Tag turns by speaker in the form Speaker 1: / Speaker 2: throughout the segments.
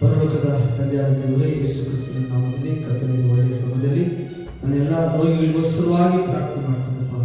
Speaker 1: ಪರಲೋಕದ ತಂದೆಯಾದ ದೇವರೇ, ಯೇಸು ಕ್ರಿಸ್ತನ ನಾಮದಲ್ಲಿ ಕರ್ತನಿಗೆ ಒಳ್ಳೆಯ ಸಮಯದಲ್ಲಿ ನನ್ನೆಲ್ಲ ರೋಗಿಗಳಿಗೋಸ್ಕರವಾಗಿ ಪ್ರಾರ್ಥನೆ ಮಾಡ್ತೀನಪ್ಪ.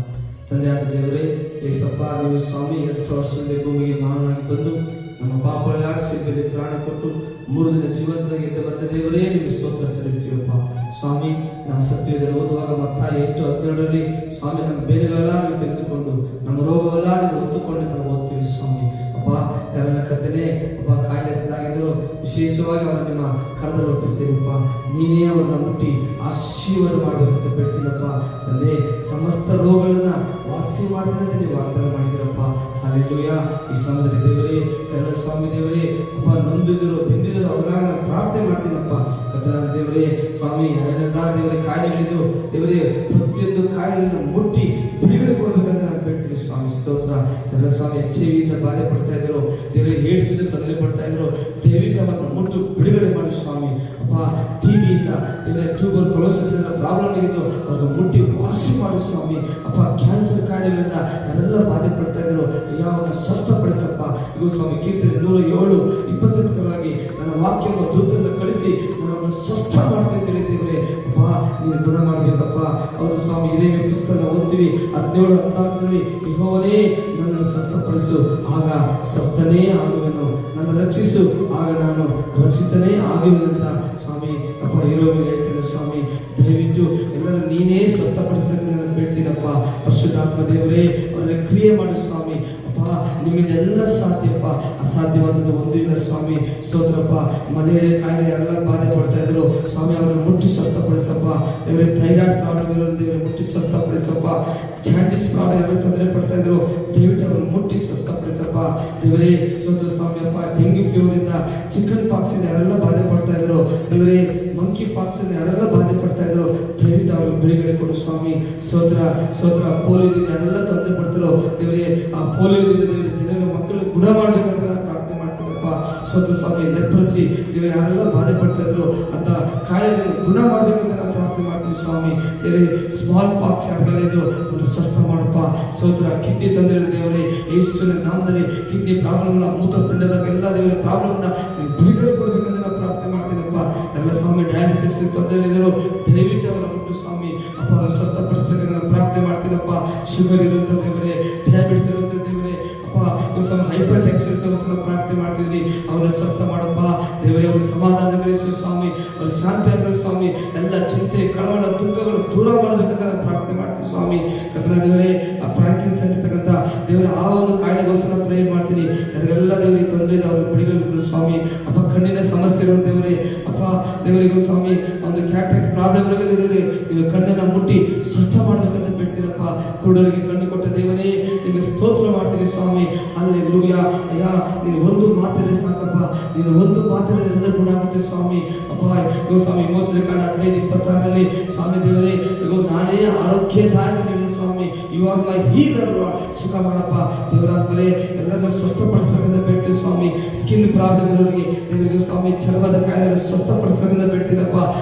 Speaker 1: ತಂದೆಯಾದ ದೇವರೇ, ಯೇಸಪ್ಪ, ನೀವು ಸ್ವಾಮಿ 2000 ವರ್ಷದಿಂದ ಭೂಮಿಗೆ ಮಾನವನಾಗಿ ಬಂದು ನಮ್ಮ ಪಾಪಗಳಿಗಾಗಿ ಶಿಲ್ಪೆಯಲ್ಲಿ ಪ್ರಾಣ ಕೊಟ್ಟು 3 ದಿನ ಜೀವಂತವಾಗಿ ಎದ್ದು ಬಂದ ದೇವರೇ, ನಿಮಗೆ ಸ್ತೋತ್ರ ಸಲ್ಲಿಸ್ತೀವಪ್ಪ. ಸ್ವಾಮಿ, ನಾವು ಸತ್ಯದಲ್ಲಿ ಓದುವಾಗ ಮತ್ತಾಯ 8:12 ಸ್ವಾಮಿ, ನಮ್ಮ ಬೇರೆಗಳೆಲ್ಲ ನೀವು ತೆಗೆದುಕೊಂಡು ನಮ್ಮ ರೋಗವೆಲ್ಲ ನೀವು ಹೊತ್ತುಕೊಂಡು ನಾವು ಓದ್ತೀವಿ ಸ್ವಾಮಿ. ಅಪ್ಪ, ಯಾರೆಲ್ಲ ಕರ್ತನೇ ಅಪ್ಪ ಕಾಯಿಲೆಸಲಾಗಿದ್ರು ವಿಶೇಷವಾಗಿ ಅವರ ನಿಮ್ಮ ಕರೆದಲ್ಲಿ ಒಪ್ಪಿಸ್ತೀನಪ್ಪ. ನೀನೇ ಅವರನ್ನ ಮುಟ್ಟಿ ಆಶೀರ್ವಾದ ಮಾಡಬೇಕಂತ ಬಿಡ್ತೀನಪ್ಪ. ತಂದೆ, ಸಮಸ್ತ ರೋಗಗಳನ್ನ ವಾಸಿ ಮಾಡ್ತೀನಿ ಅಂತ ನೀವು ವಾಗ್ದಾನ ಮಾಡಿದಿರಪ್ಪ. ಹಲ್ಲೆಲೂಯಾ. ಈ ಸಮಯದಲ್ಲಿ ದೇವರೇ, ಎಲ್ಲ ಸ್ವಾಮಿ ದೇವರೇ ಅಪ್ಪ, ನೊಂದಿದ್ರು ಬೆಂದಿದ್ರು ಅವ್ರಿಗಾಗಿ ನಾನು ಪ್ರಾರ್ಥನೆ ಮಾಡ್ತೀನಪ್ಪ. ಕರ್ತನಾದ ದೇವರೇ, ಸ್ವಾಮಿ, ಎಲ್ಲ ದೇವರೇ ಕಾಯಿಲೆಗಳಿದ್ದು ದೇವರೇ ಪ್ರತಿಯೊಂದು ಕಾಯಿಲೆಗಳನ್ನು ಮುಟ್ಟಿ ಬಿಡುಗಡೆ ಕೊಡಬೇಕಂತ ನಾನು ಬೇಡ್ತೀನಿ ಸ್ವಾಮಿ. ಸ್ತೋತ್ರ. ಎಲ್ಲ ಸ್ವಾಮಿ HIV ಇಂದ ಬಾಧೆ ಪಡ್ತಾ ಇದ್ರು ದೇವರೇ, ಏಡ್ಸ್ ಇಂದ ತೊಂದರೆ ಪಡ್ತಾ ಇದ್ರು, ದಯವಿಟ್ಟು ಅವರನ್ನು ಮುಟ್ಟು ಬಿಡುಗಡೆ ಮಾಡಿ ಸ್ವಾಮಿ. ಅಪ್ಪ, TB ಇಂದ ದೇವರೇ ಟ್ಯೂಬರ್ಕ್ಯುಲೋಸಿಸ್ ಪ್ರಾಬ್ಲಮ್ ಆಗಿದ್ದು ಅವ್ರಿಗೆ ಮುಟ್ಟಿ ವಾಸಿ ಮಾಡಿ ಸ್ವಾಮಿ. ಅಪ್ಪ, ಕ್ಯಾನ್ಸರ್ ಕಾಯಿಲೆಗಳಿಂದ ಯಾರೆಲ್ಲ ಬಾಧೆ ಪಡ್ತಾ ಇದ್ರು ಯಾವನ್ನ ಸ್ವಸ್ಥಪಡಿಸಪ್ಪ. ಇದು ಸ್ವಾಮಿ ಕೀರ್ತನೆ 107:28 ನನ್ನ ವಾಕ್ಯವನ್ನು ದೂತರನ್ನು ಕಳಿಸಿ ನನ್ನನ್ನು ಸ್ವಸ್ಥ ಮಾಡ್ತಾ ಇದ್ದೇನೆ ದೇವರೇ. ಅಪ್ಪ, ನೀನು ಗುಣ ಮಾಡಬೇಕಪ್ಪ. ಹೌದು ಸ್ವಾಮಿ, ಇದೇ ಪುಸ್ತಕ ಓದ್ತೀವಿ 17:14 ಯೆಹೋವನೇ ನನ್ನನ್ನು ಸ್ವಸ್ಥಪಡಿಸು, ಆಗ ಸ್ವಸ್ಥನೇ ಆಗುವೆನು, ನನ್ನ ರಕ್ಷಿಸು, ಆಗ ನಾನು ರಕ್ಷಿತನೇ ಆಗುವೆನಂತ ಸ್ವಾಮಿ ಅಪ್ಪ ಇರೋರಿಗೆ ಹೇಳ್ತೇನೆ ಸ್ವಾಮಿ. ದಯವಿಟ್ಟು ಎಲ್ಲರೂ ನೀನೇ ಸ್ವಸ್ಥಪಡಿಸಬೇಕಂತ ನಾನು ಹೇಳ್ತೀನಪ್ಪ. ಪರಿಶುದ್ಧಾತ್ಮ ದೇವರೇ, ಅವರನ್ನ ಕ್ರಿಯೆ ಮಾಡು ಸ್ವಾಮಿ. ಅಪ್ಪ, ನಿಮ್ಮಿಂದೆಲ್ಲ ಸಾಧ್ಯಪ್ಪ, ಅಸಾಧ್ಯವಾದದ್ದು ಒಂದು ಇಲ್ಲ ಸ್ವಾಮಿ. ಸ್ತೋತ್ರಪ್ಪ. ಮನೆಯ ಕಾಯಿಲೆ ಎಲ್ಲ ಬಾಧೆ ಪಡ್ತಾ ಇದ್ರು ಸ್ವಾಮಿ, ಅವರನ್ನು ಮುಟ್ಟಿ ಸ್ವಸ್ಥಪಡಿಸಪ್ಪ. ದೇವರೇ, ಥೈರಾಯ್ಡ್ ಪ್ರಾಬ್ಲಮ್ ಇರೋರು ದೇವರೇ ಮುಟ್ಟಿ ಸ್ವಸ್ಥಪಡಿಸಪ್ಪ. ಜಾಂಡಿಸ್ ಪ್ರಾಬ್ಲಮ್ ಎಲ್ಲ ತೊಂದರೆ ಪಡ್ತಾ ಇದ್ರು ದಯವಿಟ್ಟು ಅವರನ್ನು ಮುಟ್ಟಿ ಸ್ವಸ್ಥಪಡಿಸಪ್ಪ. ದೇವರೇ ಸ್ತೋತ್ರ ಸ್ವಾಮಿ. ಅಪ್ಪ, ಡೆಂಗ್ಯೂ ಫೀವರ್ ಇಂದ, ಚಿಕನ್ ಪಾಕ್ಸ್ ಇಂದ ಯಾರೆಲ್ಲ ಬಾಧೆ ಪಡ್ತಾ ಇದ್ರು ದೇವರೇ, ಮಂಕಿ ಪಾಕ್ಸ್ ಇಂದ ಯಾರೆಲ್ಲ ಬಾಧೆ ಪಡ್ತಾ ಇದ್ರು ದಯವಿಟ್ಟು ಅವ್ರಿಗೆ ಬಿಡುಗಡೆ ಕೊಡು ಸ್ವಾಮಿ. ಸ್ತೋತ್ರ ಸ್ತೋತ್ರ. ಪೋಲಿಯೋದಿಂದ ಯಾರೆಲ್ಲ ತೊಂದರೆ ಪಡ್ತಾರೋ ದೇವರೇ, ಆ ಪೋಲಿಯೋದಿಂದ ದೇವರೇ ಜನರ ಮಕ್ಕಳು ಗುಣ ಮಾಡ್ಬೇಕಂತ ನಾನು ಪ್ರಾರ್ಥನೆ ಮಾಡ್ತೀನಪ್ಪ. ಸ್ತೋತ್ರ ಸ್ವಾಮಿ. ಲೆಪ್ರಸಿ ದೇವರೇ ಯಾರೆಲ್ಲ ಬಾಧೆ ಪಡ್ತಾ ಇದ್ರು ಅಂತ ಕಾಯಿಲೆಗಳನ್ನು ಗುಣ ಮಾಡ್ಬೇಕಂತ ನಾನು ಪ್ರಾರ್ಥನೆ ಮಾಡ್ತೀನಿ ಸ್ವಾಮಿ. ದೇವರೇ, ಸ್ಮಾಲ್ ಪಾಕ್ಸ್ ಯಾರೆಲ್ಲ ಇದು ಒಂದು ಸ್ವಸ್ಥ ಮಾಡಪ್ಪ. ಸ್ತೋತ್ರ. ಕಿಡ್ನಿ ತೊಂದರೆ ದೇವರೇ, ಯೇಸುವಿನ ನಾಮದಲ್ಲಿ ಕಿಡ್ನಿ ಪ್ರಾಬ್ಲಮ್ನ, ಮೂತ್ರಪಿಂಡದ ಎಲ್ಲ ದೇವರ ಪ್ರಾಬ್ಲಮ್ನ ನೀವು ಬಿಡುಗಡೆ ಕೊಡಬೇಕಂತ ನಾನು ಪ್ರಾರ್ಥನೆ ಮಾಡ್ತೀನಪ್ಪ. ಎಲ್ಲ ಸ್ವಾಮಿ ಡಯಾಲಿಸಿಸ್ ತೊಂದರೆಗಳಿದ್ರು ದಯವಿಟ್ಟು ಅವರ ಮುಟ್ಟು ಸ್ವಾಮಿ. ಅಪ್ಪ, ಅವರನ್ನು ಸ್ವಸ್ಥಪಡಿಸಬೇಕಂತ ನಾನು ಪ್ರಾರ್ಥನೆ ಮಾಡ್ತೀನಪ್ಪ. ಶುಗರ್ ಇರುವಂಥ ದೇವರೇ, ಡಯಾಬಿಟಿಸ್ ಇರುವಂಥ ದೇವರೇ, ಅಪ್ಪ ಹೈಪರ್ ಟೆನ್ಷನ್ ಇರುವಂಥ ಪ್ರಾರ್ಥನೆ ಮಾಡ್ತಿದ್ರಿ, ಅವರನ್ನು ಸ್ವಸ್ಥ ಮಾಡಪ್ಪ ದೇವರೇ. ಅವರು ಸಮಾಧಾನ ಕಲಿಸು ಸ್ವಾಮಿ, ಅವರು ಶಾಂತಿ ಆಗಲು ಸ್ವಾಮಿ. ಎಲ್ಲ ಚಿಂತೆ, ಕಳವಳ, ದುಃಖಗಳು ದೂರ ಮಾಡಬೇಕಂತ ನಾನು ಪ್ರಾರ್ಥನೆ ಮಾಡ್ತೀನಿ ಸ್ವಾಮಿ. ಕರ್ತನ ದೇವರೇ, ಆ ಪಾರ್ಕಿನ್ಸನ್ ಇರ್ತಕ್ಕಂಥ ದೇವರ ಆ ಒಂದು ಕಾಯಿಲೆಗೋಸ್ಕರ ಪ್ರೇ ಮಾಡ್ತೀನಿ. ಅದರೆಲ್ಲ ದೇವರಿಗೆ ತೊಂದರೆ ಅವ್ರಿಗೆ ಬಿಡುಗಡೆ ಸ್ವಾಮಿ. ಅಪ್ಪ, ಕಣ್ಣಿನ ಸಮಸ್ಯೆಗಳು ದೇವರೇ, ಅಪ್ಪ ದೇವರಿಗೂ ಸ್ವಾಮಿ ಒಂದು ಕ್ಯಾಟ್ರಾಕ್ಟ್ ಪ್ರಾಬ್ಲಮ್ ದೇವರೇ, ನೀವು ಕಣ್ಣನ್ನು ಮುಟ್ಟಿ ಸ್ವಸ್ಥ ಮಾಡಬೇಕಂತ ಬಿಡ್ತೀರಪ್ಪ. ಕುರುಡರಿಗೆ ಕಣ್ಣು ಕೊಟ್ಟ ದೇವರೇ, ನಿಮಗೆ ಸ್ತೋತ್ರ ಮಾಡ್ತೀನಿ ಸ್ವಾಮಿ. ಹಲ್ಲೆಲೂಯಾ. ಅಯ್ಯ, ನೀನು ಒಂದು ಮಾತಲ್ಲಿ ಸಾಕಪ್ಪ, ನೀನು ಒಂದು ಮಾತಲ್ಲಿ ಎಲ್ಲ ಗುಣ ಆಗುತ್ತೆ ಸ್ವಾಮಿ. ಅಪ್ಪ ಇಗೋ ಸ್ವಾಮಿ, ಮೋಚನ ಕಾಂಡ 15:26 ಸ್ವಾಮಿ ದೇವರೇ, ಇಗೋ ನಾನೇ ಆರೋಗ್ಯದಾಯಕ ಸ್ವಾಮಿ, ಇವಾಗ ಮೈ ಹೀಲರ್, ಸುಖ ಮಾಡಪ್ಪ ದೇವರಾತ್ಮರೇ. ಎಲ್ಲರನ್ನು ಸ್ವಸ್ಥಪಡಿಸಬೇಕಂತ ಬೇಡ್ತೀವಿ ಸ್ವಾಮಿ. ಸ್ಕಿನ್ ಪ್ರಾಬ್ಲಮ್ ಇರೋರಿಗೆ ದೇವರಿಗೆ ಸ್ವಾಮಿ, ಚರ್ಮದ ಕಾಯಿಲೆ ಸ್ವಸ್ಥಪಡಿಸಬೇಕಂತ ಬೇಡ್ತೀನಪ್ಪ.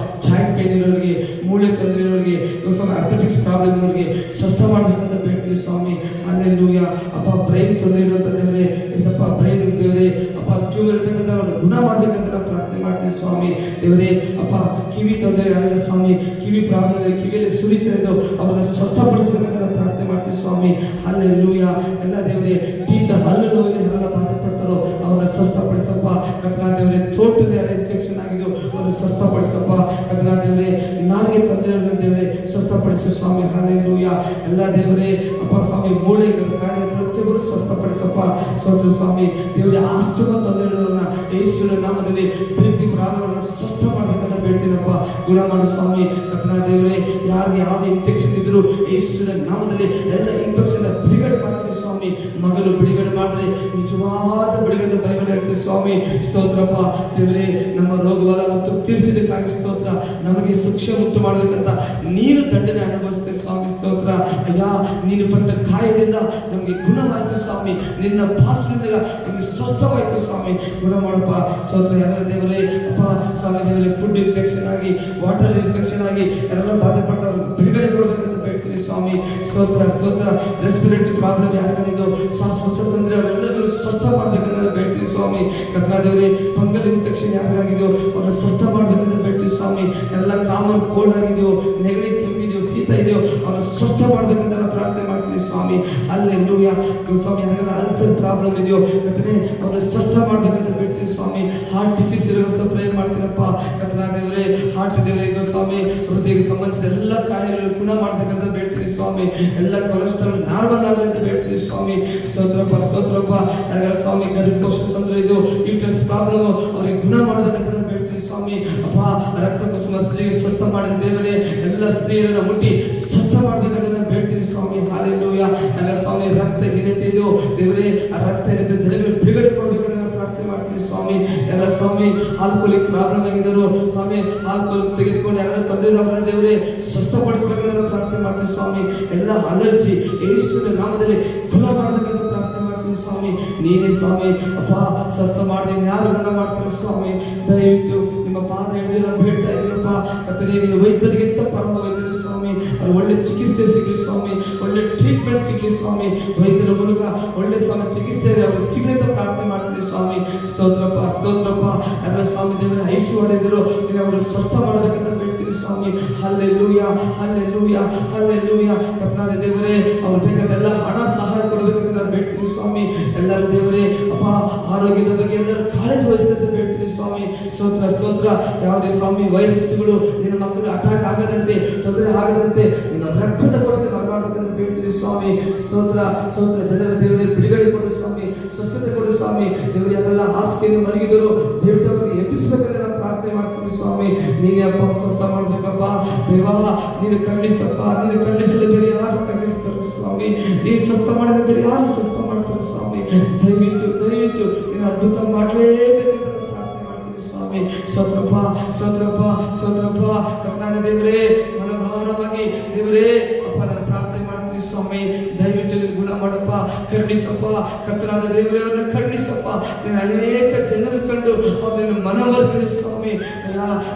Speaker 1: ಜಾಯಿಂಟ್ ಪೇನ್ ಇರೋರಿಗೆ, ಮೂಳೆ ತೊಂದರೆ ಇರೋರಿಗೆ, ಸ್ವಾಮಿ ಅಥ್ಲೆಟಿಕ್ಸ್ ಪ್ರಾಬ್ಲಮ್ ಇರೋರಿಗೆ ಸ್ವಸ್ಥ ಮಾಡಬೇಕಂತ ಬೇಡ್ತೀವಿ ಸ್ವಾಮಿ. ಹಲ್ಲೆಲೂಯಾ. ಅಪ್ಪ, ಬ್ರೈನ್ ತೊಂದರೆ ಇರುವಂಥ ದೇವರೇ, ಎಸಪ್ಪ ಬ್ರೈನ್ ದೇವರೇ, ಅಪ್ಪ ಟ್ಯೂಮರ್ ಇರ್ತಕ್ಕಂಥ ಅವ್ರನ್ನ ಗುಣ ಮಾಡಬೇಕಂತ ನಾವು ಪ್ರಾರ್ಥನೆ ಮಾಡ್ತೀವಿ ಸ್ವಾಮಿ. ದೇವರೇ, ಅಪ್ಪ ಕಿವಿ ತೊಂದರೆ ಯಾರಿಲ್ಲ ಸ್ವಾಮಿ, ಕಿವಿ ಪ್ರಾಬ್ಲಮ್ ಇದೆ, ಕಿವಿಯಲ್ಲಿ ಸುರಿತಾ ಇದ್ದು ಅವ್ರನ್ನ ಸ್ವಸ್ಥಪಡಿಸಬೇಕಂತ ನಾವು ಪ್ರಾರ್ಥನೆ ಮಾಡ್ತೀವಿ ಸ್ವಾಮಿ. ಹಲ್ಲೆಲೂಯಾ. ಎಲ್ಲ ದೇವರೇ, ಟೀತ ಹಲ್ಲು ನೋವಿಗೆ ಯಾರೆಲ್ಲ ಬಾಧೆ ಪಡ್ತಾರೋ ಅವ್ರನ್ನ ಸ್ವಸ್ಥಪಡಿಸಪ್ಪ. ಕರ್ತನ ದೇವರೇ, ಥ್ರೋಟಲ್ಲಿ ಯಾರು ಇನ್ಫೆಕ್ಷನ್ ಆಗಿದ್ದು ಅವ್ರನ್ನ ಸ್ವಸ್ಥಪಡಿಸಪ್ಪ. ಕರ್ತನ ದೇವರೇ, ನಾಲಿಗೆ ತೊಂದರೆ ದೇವರೇ ಸ್ವಸ್ಥಪಡಿಸು ಸ್ವಾಮಿ. ಹಲ್ಲೆಲೂಯಾ. ಎಲ್ಲ ದೇವರೇ, ಅಪ್ಪ ಸ್ವಾಮಿ, ಮೂಳೆ ಕಾಯಿಲೆ ಪ್ರತಿಯೊಬ್ಬರು ಸ್ವಸ್ಥಪಡಿಸಪ್ಪ. ಸ್ತೋತ್ರ ಸ್ವಾಮಿ. ದೇವರೇ, ಆಸ್ತಮ ತೊಂದರೆಗಳನ್ನ ಯೇಸುವಿನ ನಾಮದಲ್ಲಿ ಪ್ರೀತಿ ಪ್ರಾಣವನ್ನು ಸ್ವಸ್ಥ ಮಾಡಬೇಕಂತ ಬೇಡ್ತೀನಪ್ಪ. ಗುಣ ಮಾಡು ಸ್ವಾಮಿ. ಕರ್ತನ ದೇವರೇ, ಯಾರಿಗೆ ಯಾವುದೇ ಇನ್ಫೆಕ್ಷನ್ ಇದ್ರು ಯೇಸುವಿನ ನಾಮದಲ್ಲಿ ಎಲ್ಲ ಇನ್ಫೆಕ್ಷನ್ ಬಿಡುಗಡೆ ಮಾಡ್ತೀನಿ ಸ್ವಾಮಿ. ಮಗಳು ಬಿಡುಗಡೆ ಮಾಡಿದ್ರೆ ನಿಜವಾದ ಬಿಡುಗಡೆ ಬೈಬಲ್ ಹೇಳ್ತೀವಿ ಸ್ವಾಮಿ. ಸ್ತೋತ್ರಪ್ಪ ದೇವರೇ, ನಮ್ಮ ರೋಗವಲ್ಲ ಮತ್ತು ತೀರಿಸಿದಕ್ಕಾಗಿ ಸ್ತೋತ್ರ. ನಮಗೆ ಶಿಕ್ಷೆ ಉಂಟು ಮಾಡಬೇಕಂತ ನೀನು ದಂಡನೆ ಅನುಭವಿಸ್ತೇವೆ ಸ್ವಾಮಿ. ಸ್ತೋತ್ರ. ಅಯ್ಯ, ನೀನು ಪಟ್ಟ ಗಾಯದಿಂದ ನಮಗೆ ಗುಣವಾಯಿತು ಸ್ವಾಮಿ. ನಿನ್ನ ಭಾಷಣದಿಂದ ನಮಗೆ ಸ್ವಸ್ಥವಾಯಿತು ಸ್ವಾಮಿ. ಗುಣ ಮಾಡಪ್ಪ. ಸ್ತೋತ್ರ. ಎಲ್ಲ ದೇವರೇ, ಅಪ್ಪ ಸ್ವಾಮಿ ದೇವರೇ, ಫುಡ್ ಇನ್ಫೆಕ್ಷನ್ ಆಗಿ, ವಾಟರ್ ಇನ್ಫೆಕ್ಷನ್ ಆಗಿ ಯಾರೆಲ್ಲ ಬಾಧೆ ಪಡ್ತಾರೆ ಬಿಡುಗಡೆ ಕೊಡಬೇಕಂತ ಬೇಡ್ತೀನಿ ಸ್ವಾಮಿ. ಸ್ತೋತ್ರ ಸ್ತೋತ್ರ. ರೆಸ್ಪಿರೇಟರಿ ಪ್ರಾಬ್ಲಮ್ ಯಾರಿಗೂ ಶ್ವಾಸೋಚ್ಛ್ವಾಸ ತೊಂದರೆ ಅವೆಲ್ಲರಿಗೂ ಸ್ವಸ್ಥ ಮಾಡಬೇಕಂತ ಬೇಡ್ತೀನಿ ಸ್ವಾಮಿ. ಕರ್ತನ ದೇವರೇ, ಫಂಗಲ್ ವೈರಲ್ ಇನ್ಫೆಕ್ಷನ್ ಯಾರಿಗಾಗಿದೆಯೋ ಅವ್ರನ್ನ ಸ್ವಸ್ಥ ಮಾಡ್ಬೇಕಂತ ಬೇಡ್ತೀವಿ ಸ್ವಾಮಿ. ಎಲ್ಲ ಕಾಮನ್ ಕೋಲ್ಡ್ ಆಗಿದೆಯೋ, ನೆಗಡಿ ಕೆಮ್ಮಿದೆಯೋ, ಶೀತ ಇದೆಯೋ ಅವ್ರನ್ನ ಸ್ವಸ್ಥ ಮಾಡ್ಬೇಕಂತ ನಾವು ಪ್ರಾರ್ಥನೆ ಮಾಡ್ತೀವಿ ಸ್ವಾಮಿ. ಹಲ್ಲೆಲೂಯಾ ಸ್ವಾಮಿ. ಯಾರಿಗಾರ ಅಲ್ಸರ್ ಪ್ರಾಬ್ಲಮ್ ಇದೆಯೋ ಕರ್ತನೇ ಅವ್ರನ್ನ ಸ್ವಸ್ಥ ಮಾಡ್ಬೇಕಂತ ಬೇಡ್ತೀವಿ ಸ್ವಾಮಿ. ಹಾರ್ಟ್ ಡಿಸೀಸ್ ಇರೋದು ಪ್ರೇ ಮಾಡ್ತೀನಪ್ಪ ಕರ್ತನ ದೇವರೇ. ಹಾರ್ಟ್ ದೇವರೇ ಸ್ವಾಮಿ, ಹೃದಯಕ್ಕೆ ಸಂಬಂಧಿಸಿದ ಎಲ್ಲ ಕಾಯಿಲೆಗಳು ಗುಣ ಮಾಡ್ಬೇಕಂತ ಬೇಡ್ತೀನಿ ಸ್ವಾಮಿ. ಎಲ್ಲ ಕೊಲೆಸ್ಟ್ರಾಲ್ ನಾರ್ಮಲ್ ಆಗಂತ ಬೇಡ್ತೀನಿ ಸ್ವಾಮಿ. ಸ್ತೋತ್ರಪ್ಪ ಸ್ತೋತ್ರಪ್ಪ. ಯಾರಿಗಾರ ಸ್ವಾಮಿ ಗರ್ಭಕೋಶ ತೊಂದರೆ ಇದು, ಯೂಟ್ರಸ್ ಪ್ರಾಬ್ಲಮ್ ಅವ್ರಿಗೆ ಗುಣ ಮಾಡ್ಬೇಕಂತ ಬೇಡ್ತೀನಿ ಸ್ವಾಮಿ. ಅಪ್ಪ ರಕ್ತ ಕುಸುಮ ಸ್ತ್ರೀಗೆ ಸ್ವಸ್ಥ ಮಾಡಿದ ದೇವರೇ, ಎಲ್ಲ ಸ್ತ್ರೀಯರನ್ನ ಮುಟ್ಟಿ ಸ್ವಸ್ಥ ಮಾಡ್ಬೇಕಂತ ನಾನು ಬೇಡ್ತೀನಿ ಸ್ವಾಮಿ. ಹಾಲೆಲೂಯಾ. ಎಲ್ಲ ಸ್ವಾಮಿ ರಕ್ತಹೀನತೆ ಇದು ದೇವರೇ, ಆ ರಕ್ತಹೀನತೆ ಜನಗಳು ಬಿಡುಗಡೆ ಕೊಡ್ಬೇಕಂತ ನಾನು ಪ್ರಾರ್ಥನೆ ಮಾಡ್ತೀನಿ ಸ್ವಾಮಿ. ಎಲ್ಲ ಸ್ವಾಮಿ ಆಲ್ಕೋಲಿಕ್ ಪ್ರಾಬ್ಲಮ್ ಆಗಿದ್ದರು ಸ್ವಾಮಿ, ಆಲ್ಕೋಲ್ ತೆಗೆದುಕೊಂಡು ಯಾರು ತಂದೆ ದೇವರೇ ಸ್ವಸ್ಥಪಡಿಸ್ಬೇಕಂತ ನಾನು ಪ್ರಾರ್ಥನೆ ಮಾಡ್ತೀನಿ ಸ್ವಾಮಿ. ಎಲ್ಲ ಅಲರ್ಜಿ ಯೇಸುವಿನ ನಾಮದಲ್ಲಿ ಗುಣ ಮಾಡ್ಬೇಕಂತ ಪ್ರಾರ್ಥನೆ ಮಾಡ್ತೀನಿ ಸ್ವಾಮಿ. ನೀನೇ ಸ್ವಾಮಿ ಅಪ್ಪ ಸ್ವಸ್ಥ ಮಾಡಿ ಯಾರು ಗುಣ ಮಾಡ್ತಾರೆ ಸ್ವಾಮಿ. ದಯವಿಟ್ಟು ನಿಮ್ಮ ಪಾದ ಹಿಡಿದು ನಾನು ಬೇಡ್ತಾ ಇದ್ದೀನಪ್ಪ ಕರ್ತನೇ, ನೀನು ವೈದ್ಯರಿಗಿಂತ ಪರಮ ವೈದ್ಯರು ಸ್ವಾಮಿ. ಅವ್ರು ಒಳ್ಳೆ ಚಿಕಿತ್ಸೆ ಸಿಗಲಿ ಸ್ವಾಮಿ, ಒಳ್ಳೆ ಟ್ರೀಟ್ಮೆಂಟ್ ಸಿಗಲಿ ಸ್ವಾಮಿ. ವೈದ್ಯರ ಮೂಲಕ ಒಳ್ಳೆ ಸ್ವಾಮಿ ಚಿಕಿತ್ಸೆ ಅವ್ರಿಗೆ ಸಿಗಲಿ ಅಂತ ಪ್ರಾರ್ಥನೆ ಮಾಡ್ತೀನಿ ಸ್ವಾಮಿ. ಸ್ತೋತ್ರಪ್ಪ ಸ್ತೋತ್ರಪ್ಪ. ಎಲ್ಲ ಸ್ವಾಮಿ ದೇವರ ಐಶ್ವರ್ಯದರು ನೀನು ಅವರು ಸ್ವಸ್ಥ ಮಾಡಬೇಕಂತ ಬೇಡ್ತೀನಿ ಸ್ವಾಮಿ. Hallelujah hallelujah hallelujah. ಕರ್ತನಾದ ದೇವರೇ, ಅವ್ರು ಬೇಕಾದೆಲ್ಲ ಹಣ ಸಹಾಯ ಕೊಡಬೇಕಂತ ನಾನು ಬೇಡ್ತೀನಿ ಸ್ವಾಮಿ. ಎಲ್ಲರ ದೇವರೇ ಅಪ್ಪ ಆರೋಗ್ಯದ ಬಗ್ಗೆ ಎಲ್ಲರೂ ಕಾಳಜಿ ವಹಿಸಿದಂತೆ ಬೇಡ್ತೀನಿ ಸ್ವಾಮಿ. ಸ್ತೋತ್ರ ಸ್ತೋತ್ರ. ಯಾವುದೇ ಸ್ವಾಮಿ ವೈರಸ್ಗಳು ನಿನ್ನ ಮಕ್ಕಳು ಅಟ್ಯಾಕ್ ಆಗದಂತೆ, ತೊಂದರೆ ಆಗದಂತೆ ನಿನ್ನ ರಕ್ತದ ಕೊಡುಗೆ ಬರಬಾರ್ಬೇಕಂತ ಬೇಡ್ತೀನಿ ಸ್ವಾಮಿ. ಸ್ತೋತ್ರ ಸ್ತೋತ್ರ. ಜನರ ದೇವರೇ ಬಿಡುಗಡೆ ಕೊಡು ಸ್ವಾಮಿ, ಸ್ವಸ್ಥತೆ ಕೊಡು ಸ್ವಾಮಿ. ದೇವರೇ ಅದೆಲ್ಲ ಹಾಸಿಗೆಯನ್ನು ಮಲಗಿದರು ದೇವರವರಿಗೆ ಎಬ್ಬಿಸಬೇಕಂತ ನಾನು ಪ್ರಾರ್ಥನೆ ಮಾಡ್ತೀನಿ ಸ್ವಾಮಿ. ನೀನೇ ಅಪ್ಪ ಸ್ವಸ್ಥ ಮಾಡ್ಬೇಕಪ್ಪ ದೇವಾ. ನೀನು ಖಂಡಿಸಪ್ಪ, ನೀನು ಖಂಡಿಸಲು ಬೇರೆ ಯಾರು ಖಂಡಿಸ್ತಾರೆ ಸ್ವಾಮಿ. ನೀ ಸ್ವಸ್ಥ ಮಾಡಿದ ಬೇರೆ ಯಾರು ಸ್ವಸ್ಥ ಮಾಡ್ತಾರೆ ಸ್ವಾಮಿ. ದಯವಿಟ್ಟು ದಯವಿಟ್ಟು ನೀನು ಅದ್ಭುತ ಮಾಡಲೇಬೇಕಂತ ಪ್ರಾರ್ಥನೆ ಮಾಡ್ತೀನಿ ಸ್ವಾಮಿ. ಸ್ತೋತ್ರಪ್ಪ ಸ್ತೋತ್ರಪ್ಪ ಸ್ತೋತ್ರಪ್ಪ. ಕರ್ತನಾದ ದೇವರೇ, ಮನೋಭಾರವಾಗಿ ದೇವರೇ ಅಪ್ಪ ನಾನು ಪ್ರಾರ್ಥನೆ ಮಾಡ್ತೀನಿ ಸ್ವಾಮಿ. ದಯವಿಟ್ಟು ನೀನು ಗುಣ ಮಾಡಪ್ಪ, ಕರುಣಿಸಪ್ಪ. ಕರ್ತನಾದ ದೇವರೇ ಅವರನ್ನು ಕರುಣಿಸಪ್ಪ. ನೀನು ಅನೇಕ ಜನರು ಕಂಡು ಅವ್ರನ್ನ ಮನವರ್ಗಡೆ ಸ್ವಾಮಿ.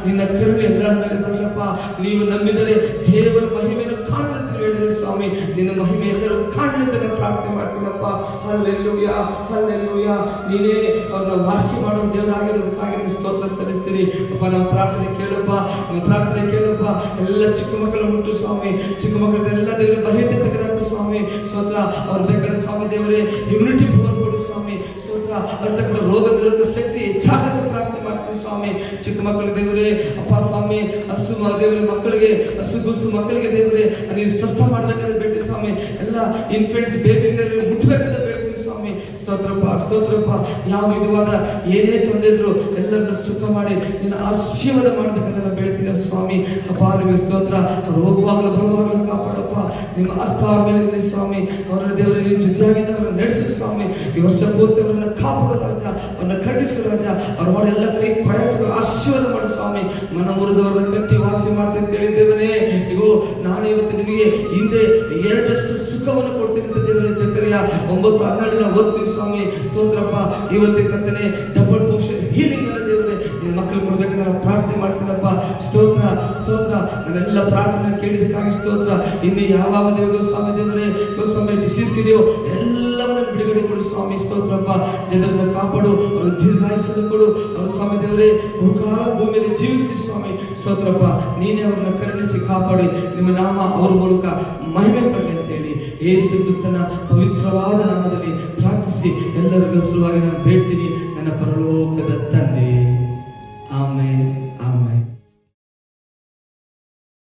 Speaker 1: ನಿನ್ನ ಕರುಣೆ ಎಲ್ಲರ ಮೇಲೆ ಬರಲಪ್ಪ. ನೀವು ನಂಬಿದರೆ ದೇವರ ಮಹಿಮೆಯನ್ನು ಕಾಣದಂತೆ ಹೇಳಿದರೆ ಸ್ವಾಮಿ, ನಿನ್ನ ಮಹಿಮೆ ಎಲ್ಲರೂ ಕಾಣದಂತೆ ನಾನು ಪ್ರಾರ್ಥನೆ ಮಾಡ್ತೀನಪ್ಪ. Hallelujah hallelujah. ನೀನೇ ಅವ್ರನ್ನ ವಾಸಿ ಮಾಡೋ ದೇವರಾಗಿರೋದಕ್ಕಾಗಿ ನಿಮ್ಗೆ ಸ್ತೋತ್ರ ಸಲ್ಲಿಸ್ತೀನಿ ಅಪ್ಪ. ನಮ್ಮ ಪ್ರಾರ್ಥನೆ ಕೇಳಪ್ಪ, ನಮ್ಮ ಪ್ರಾರ್ಥನೆ ಕೇಳಪ್ಪ. ಎಲ್ಲ ಚಿಕ್ಕ ಮಕ್ಕಳ ಮುಟ್ಟು ಸ್ವಾಮಿ, ಚಿಕ್ಕ ಮಕ್ಕಳೆಲ್ಲ ದೇವರ ಬಹಿತೆ ತೆಗೆದಾಕು ಸ್ವಾಮಿ. ಸ್ತೋತ್ರ. ಅವ್ರು ಬೇಕಾದ್ರೆ ಸ್ವಾಮಿ ದೇವರೇ ಇಮ್ಯುನಿಟಿ ಪವರ್ ಕೊಡು ಸ್ವಾಮಿ. ಸ್ತೋತ್ರ. ಅಂತಕ್ಕಂಥ ರೋಗ ನಿರೋಧಕ ಶಕ್ತಿ ಹೆಚ್ಚಾಗಂತ ಪ್ರಾರ್ಥನೆ ಮಾಡ್ತೀನಿ ಸ್ವಾಮಿ. ಚಿಕ್ಕ ಮಕ್ಕಳ ದೇವರೇ ಅಪ್ಪ ಸ್ವಾಮಿ, ಹಸು ದೇವರ ಮಕ್ಕಳಿಗೆ, ಹಸು ಗುಸು ಮಕ್ಕಳಿಗೆ ದೇವರೇ ನೀವು ಸ್ವಸ್ಥ ಮಾಡ್ಬೇಕಂತ ಬೇಡ್ತೀವಿ ಸ್ವಾಮಿ. ಎಲ್ಲ ಇನ್ಫೆಂಟ್ಸ್ ಬೇಬಿಗೆ ಮುಟ್ಬೇಕಂತ ಬೇಡ್ತೀವಿ ಸ್ವಾಮಿ. ಸ್ತೋತ್ರಪ್ಪ ಸ್ತೋತ್ರಪ್ಪ. ಯಾವ ವಿಧವಾದ ಏನೇ ತೊಂದರೆ ಇದ್ರು ಎಲ್ಲರನ್ನ ಸುಖ ಮಾಡಿ ನಿನ್ನ ಆಶೀರ್ವಾದ ಮಾಡ್ಬೇಕಂತ ನಾನು ಬೇಡ್ತೀನಿ ಸ್ವಾಮಿ. ಅಪ್ಪ ನಿಮಗೆ ಸ್ತೋತ್ರ. ಹೋಗುವಾಗಲೂ ಬರುವಾಗಲೂ ಕಾಪಾಡಪ್ಪ. ನಿಮ್ಮ ಹಸ್ತ ಅವ್ರ ಮೇಲೆ ಇರಲಿ ಸ್ವಾಮಿ. ಅವರ ದೇವರ ನಿಮ್ಮ ಜೊತೆಯಾಗಿ ಅವರನ್ನು ನಡೆಸು ಸ್ವಾಮಿ. ಈ ವರ್ಷ ಪೂರ್ತಿ ಅವರನ್ನ ಕಾಪಾಡು ರಾಜ, ಅವರನ್ನ ಖಂಡಿಸು ರಾಜ. ಅವ್ರ ಮಾಡಿ ಎಲ್ಲ ಕೈ ಪ್ರಯಾಸಗಳು ಆಶೀರ್ವಾದ ಮಾಡು ಸ್ವಾಮಿ. ಮನ ಮುರಿದವರನ್ನ ಕಟ್ಟಿ ವಾಸಿ ಮಾಡ್ತೀನಿ ಅಂತ ಹೇಳಿದ್ದೇವನೇ. ಇಗೋ ನಾನು ಇವತ್ತು ನಿಮಗೆ ಹಿಂದೆ 2ರಷ್ಟು ಸುಖವನ್ನು ಕೊಡ್ತೀನಿ ಅಂತ ದೇವರೇ. ಜಕರ್ಯ 9:12 ಓದ್ತೀವಿ ಸ್ವಾಮಿ. ಸ್ತೋತ್ರಪ್ಪ. ಇವತ್ತಿನ ಕರ್ತನೆ ಡಬಲ್ ಪೋರ್ಷನ್ ಹೀಲಿಂಗ್ ಅನ್ನ ದೇವರೇ ನಿನ್ನ ಮಕ್ಕಳು ಕೊಡ್ಬೇಕಂತ ನಾನು ಪ್ರಾರ್ಥನೆ ಮಾಡ್ತೀನಪ್ಪ. ಸ್ತೋತ್ರ ಸ್ತೋತ್ರ. ನಾನೆಲ್ಲ ಪ್ರಾರ್ಥನೆ ಕೇಳಿದಕ್ಕಾಗಿ ಸ್ತೋತ್ರ. ಇನ್ನು ಯಾವ ದೇವರು ಸ್ವಾಮಿ ದೇವರೇ ಸ್ವಾಮಿ ಡಿಸೀಸ್ ಇದೆಯೋ ಎಲ್ಲವನ್ನ ಬಿಡುಗಡೆ ಕೊಡು ಸ್ವಾಮಿ. ಸ್ತೋತ್ರಪ್ಪ. ಜನರನ್ನ ಕಾಪಾಡು, ಅವರು ದೀರ್ಘಾಯುಷ್ಯ ಕೊಡು. ಅವರು ಸ್ವಾಮಿ ದೇವರೇ ಬಹುಕಾಲ ಭೂಮಿಯಲ್ಲಿ ಜೀವಿಸ್ತೀವಿ ಸ್ವಾಮಿ. ಸ್ತೋತ್ರಪ್ಪ. ನೀನೇ ಅವರನ್ನ ಕರುಣಿಸಿ ಕಾಪಾಡಿ ನಿಮ್ಮ ನಾಮ ಅವರ ಮೂಲಕ ಮಹಿಮೆ ಪಡಲಿ ಅಂತ ಹೇಳಿ ಯೇಸು ಕ್ರಿಸ್ತನ ಪವಿತ್ರವಾದ ನಾಮದಲ್ಲಿ ಪ್ರಾರ್ಥಿಸಿ ಎಲ್ಲರಿಗೂ ಸುಲಭವಾಗಿ ನಾನು ಬೇಡ್ತೀನಿ ನನ್ನ ಪರಲೋಕದ ತಂದೆ.